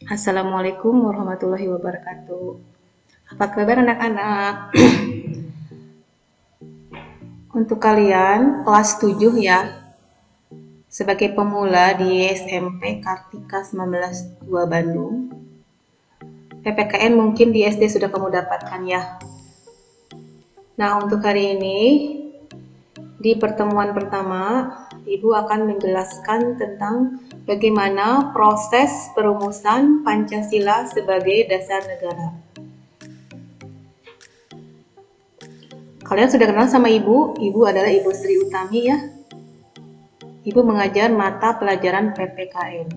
Assalamualaikum warahmatullahi wabarakatuh. Apa kabar anak-anak? Untuk kalian kelas 7 ya, sebagai pemula di SMP Kartika 1902 Bandung, PPKN mungkin di SD sudah kamu dapatkan ya. Nah, untuk hari ini, di pertemuan pertama, Ibu akan menjelaskan tentang bagaimana proses perumusan Pancasila sebagai dasar negara. Kalian sudah kenal sama Ibu? Ibu adalah Ibu Sri Utami ya. Ibu mengajar mata pelajaran PPKN.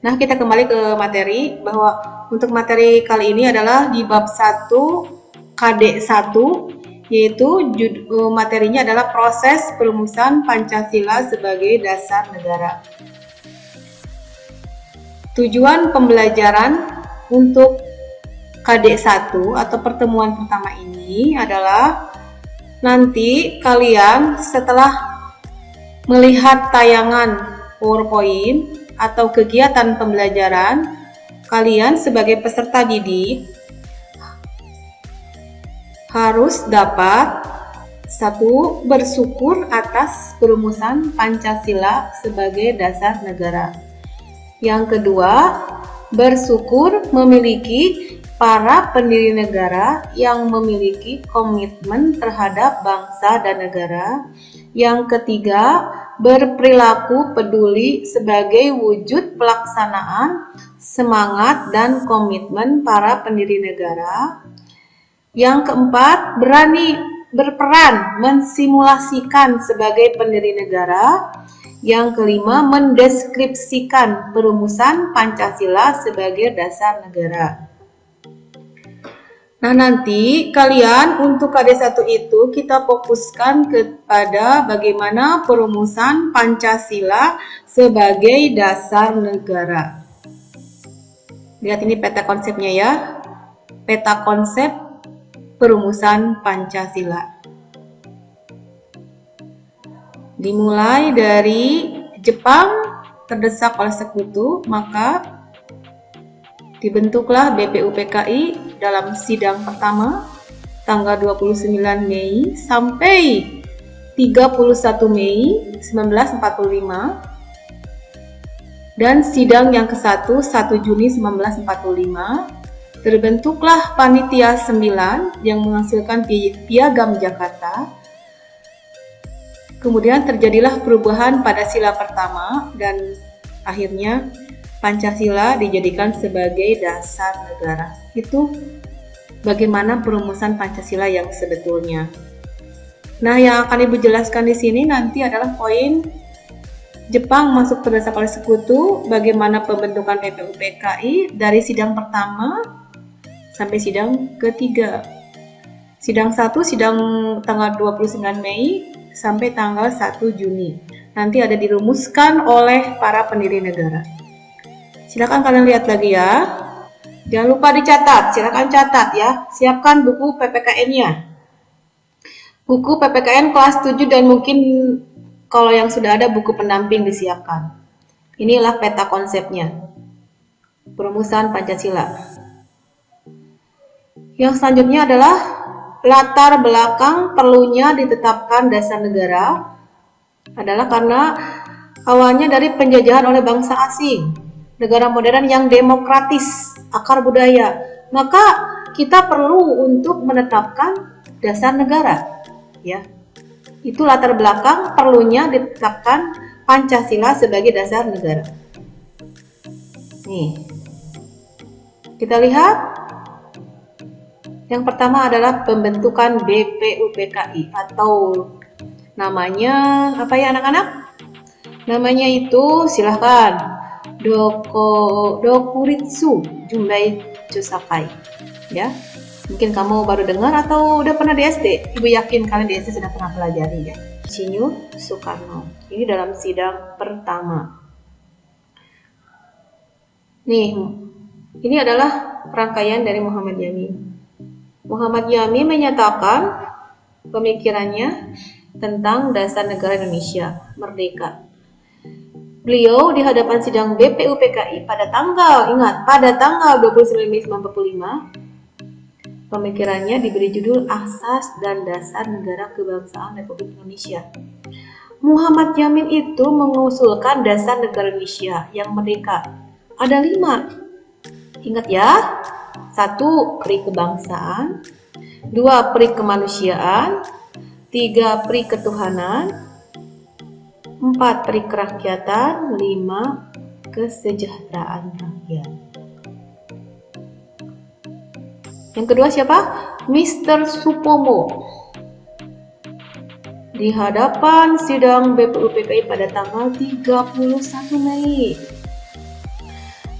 Nah, kita kembali ke materi, bahwa untuk materi kali ini adalah di bab 1 KD 1, yaitu materinya adalah proses perumusan Pancasila sebagai dasar negara. Tujuan pembelajaran untuk KD 1 atau pertemuan pertama ini adalah nanti kalian setelah melihat tayangan PowerPoint atau kegiatan pembelajaran, kalian sebagai peserta didik harus dapat satu, bersyukur atas perumusan Pancasila sebagai dasar negara. Yang kedua, bersyukur memiliki para pendiri negara yang memiliki komitmen terhadap bangsa dan negara. Yang ketiga, berperilaku peduli sebagai wujud pelaksanaan semangat dan komitmen para pendiri negara. Yang keempat, berani berperan mensimulasikan sebagai pendiri negara. Yang kelima, mendeskripsikan perumusan Pancasila sebagai dasar negara. Nah, nanti kalian untuk KD 1 itu kita fokuskan kepada bagaimana perumusan Pancasila sebagai dasar negara. Lihat ini peta konsepnya ya. Peta konsep perumusan Pancasila. Dimulai dari Jepang terdesak oleh sekutu, maka dibentuklah BPUPKI dalam sidang pertama tanggal 29 Mei sampai 31 Mei 1945, dan sidang yang ke-1 1 Juni 1945. Terbentuklah Panitia 9 yang menghasilkan Piagam Jakarta. Kemudian terjadilah perubahan pada sila pertama dan akhirnya Pancasila dijadikan sebagai dasar negara. Itu bagaimana perumusan Pancasila yang sebetulnya. Nah, yang akan Ibu jelaskan di sini nanti adalah poin Jepang masuk terdesak oleh sekutu, bagaimana pembentukan BPUPKI dari sidang pertama sampai sidang ketiga. Sidang 1 sidang tanggal 29 Mei sampai tanggal 1 Juni. Nanti ada dirumuskan oleh para pendiri negara. Silakan kalian lihat lagi ya. Jangan lupa dicatat, silakan catat ya. Siapkan buku PPKN-nya. Buku PPKN kelas 7 dan mungkin kalau yang sudah ada buku pendamping disiapkan. Inilah peta konsepnya. Perumusan Pancasila. Yang selanjutnya adalah latar belakang perlunya ditetapkan dasar negara adalah karena awalnya dari penjajahan oleh bangsa asing, negara modern yang demokratis, akar budaya. Maka kita perlu untuk menetapkan dasar negara, ya. Itu latar belakang perlunya ditetapkan Pancasila sebagai dasar negara. Nih, kita lihat. Yang pertama adalah pembentukan BPUPKI atau namanya apa ya anak-anak? Namanya itu silahkan Dokuritsu Jumbai Chosakai ya. Mungkin kamu baru dengar atau udah pernah di SD. Ibu yakin kalian di SD sudah pernah pelajari ya. Insinyur Soekarno. Ini dalam sidang pertama. Nih, ini adalah rangkaian dari Muhammad Yamin. Muhammad Yamin menyatakan pemikirannya tentang dasar negara Indonesia merdeka. Beliau di hadapan sidang BPUPKI pada tanggal 29 Mei 1945, pemikirannya diberi judul Asas dan Dasar Negara Kebangsaan Republik Indonesia. Muhammad Yamin itu mengusulkan dasar negara Indonesia yang merdeka. Ada 5. Ingat ya. 1. Pri kebangsaan, 2. Pri kemanusiaan, 3. Pri ketuhanan, 4. Pri kerakyatan, 5. Kesejahteraan rakyat. Yang kedua siapa? Mr. Supomo. Di hadapan sidang BPUPKI pada tanggal 31 Mei.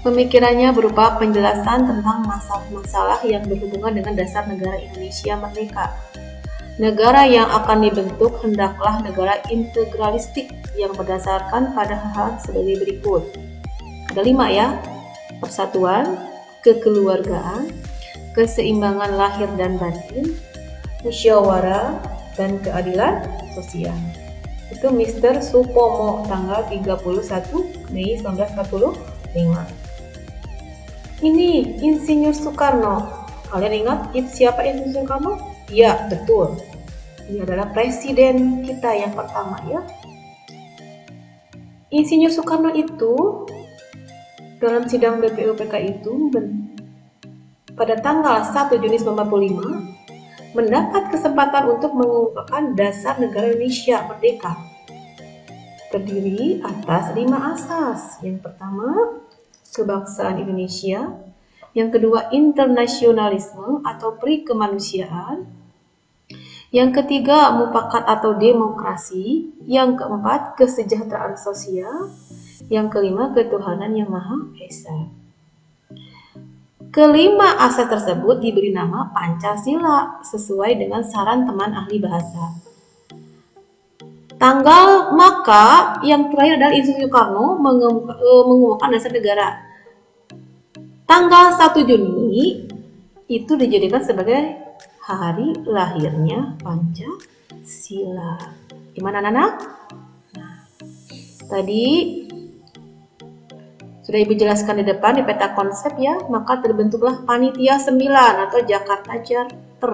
Pemikirannya berupa penjelasan tentang masalah-masalah yang berhubungan dengan dasar negara Indonesia merdeka. Negara yang akan dibentuk hendaklah negara integralistik yang berdasarkan pada hal sebagai berikut. Ada 5 ya. Persatuan, kekeluargaan, keseimbangan lahir dan batin, musyawarah, dan keadilan sosial. Itu Mr. Supomo tanggal 31 Mei 1945. Ini Insinyur Soekarno. Kalian ingat siapa Insinyur Soekarno? Ya, betul. Dia adalah presiden kita yang pertama ya. Insinyur Soekarno itu dalam sidang BPUPKI itu pada tanggal 1 Juni 1945 mendapat kesempatan untuk mengungkapkan dasar negara Indonesia merdeka. Terdiri atas 5 asas. Yang pertama, kebangsaan Indonesia. Yang kedua, internasionalisme atau pri kemanusiaan. Yang ketiga, mufakat atau demokrasi. Yang keempat, kesejahteraan sosial. Yang kelima, ketuhanan yang Maha Esa. Kelima asas tersebut diberi nama Pancasila sesuai dengan saran teman ahli bahasa. Tanggal maka yang terakhir adalah Insinyur Soekarno mengumumkan dasar negara. Tanggal 1 Juni itu dijadikan sebagai hari lahirnya Pancasila. Gimana anak-anak? Nah, tadi sudah Ibu jelaskan di depan di peta konsep ya, maka terbentuklah Panitia 9 atau Jakarta Charter.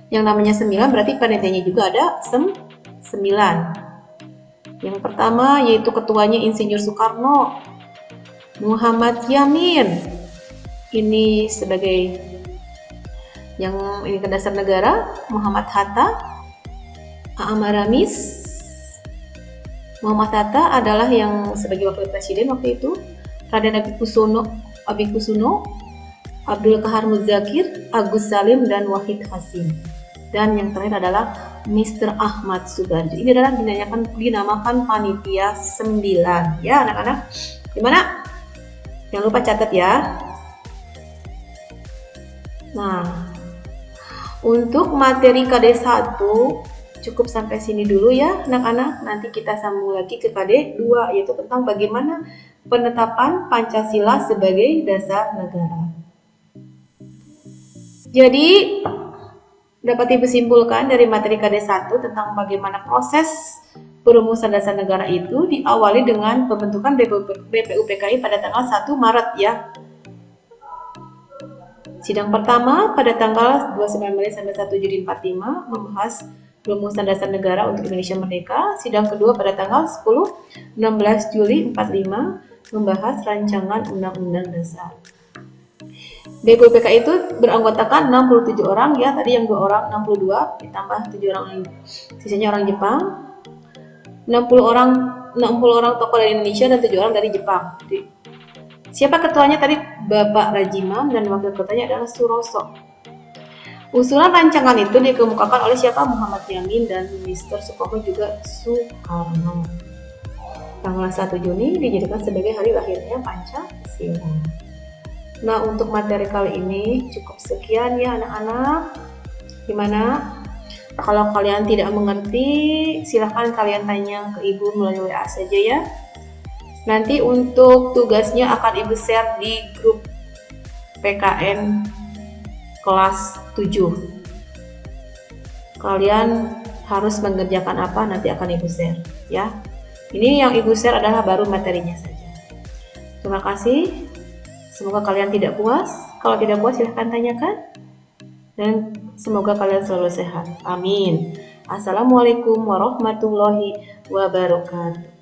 Yang namanya 9 berarti panitianya juga ada 9. Yang pertama yaitu ketuanya Insinyur Soekarno, Muhammad Yamin. Ini sebagai yang ini ke dasar negara, Muhammad Hatta, A.M. Ramis. Muhammad Hatta adalah yang sebagai wakil presiden waktu itu. Raden Abi Kusuno, Abdul Kahar Muzakir, Agus Salim, dan Wahid Hasim. Dan yang terakhir adalah Mr. Ahmad Subarjo. Ini adalah dinamakan Panitia 9. Ya anak-anak, gimana? Jangan lupa catat ya. Nah, untuk materi KD 1 cukup sampai sini dulu ya anak-anak. Nanti kita sambung lagi ke KD 2 yaitu tentang bagaimana penetapan Pancasila sebagai dasar negara. Jadi dapat Ibu simpulkan dari materi KD 1 tentang bagaimana proses perumusan dasar negara itu diawali dengan pembentukan BPUPKI pada tanggal 1 Maret ya. Sidang pertama pada tanggal 29 Mei sampai 1 Juni 45 membahas perumusan dasar negara untuk Indonesia merdeka. Sidang kedua pada tanggal 16 Juli 45 membahas rancangan undang-undang dasar. BPUPKI itu beranggotakan 67 orang ya, tadi yang 2 orang 62 ditambah 7 orang lain. Sisanya orang Jepang. 60 orang tokoh dari Indonesia dan 7 orang dari Jepang. Jadi, siapa ketuanya tadi? Bapak Rajiman dan wakil ketuanya adalah Suroso. Usulan rancangan itu dikemukakan oleh siapa? Muhammad Yamin dan Mr. Supomo juga Soekarno. Tanggal 1 Juni dijadikan sebagai hari lahirnya Pancasila. Nah, untuk materi kali ini cukup sekian ya anak-anak. Gimana? Kalau kalian tidak mengerti, silahkan kalian tanya ke Ibu melalui WA saja ya. Nanti untuk tugasnya akan Ibu share di grup PKN kelas 7. Kalian harus mengerjakan apa nanti akan Ibu share ya. Ini yang Ibu share adalah baru materinya saja. Terima kasih. Semoga kalian tidak puas. Kalau tidak puas silahkan tanyakan. Dan semoga kalian selalu sehat. Amin. Assalamualaikum warahmatullahi wabarakatuh.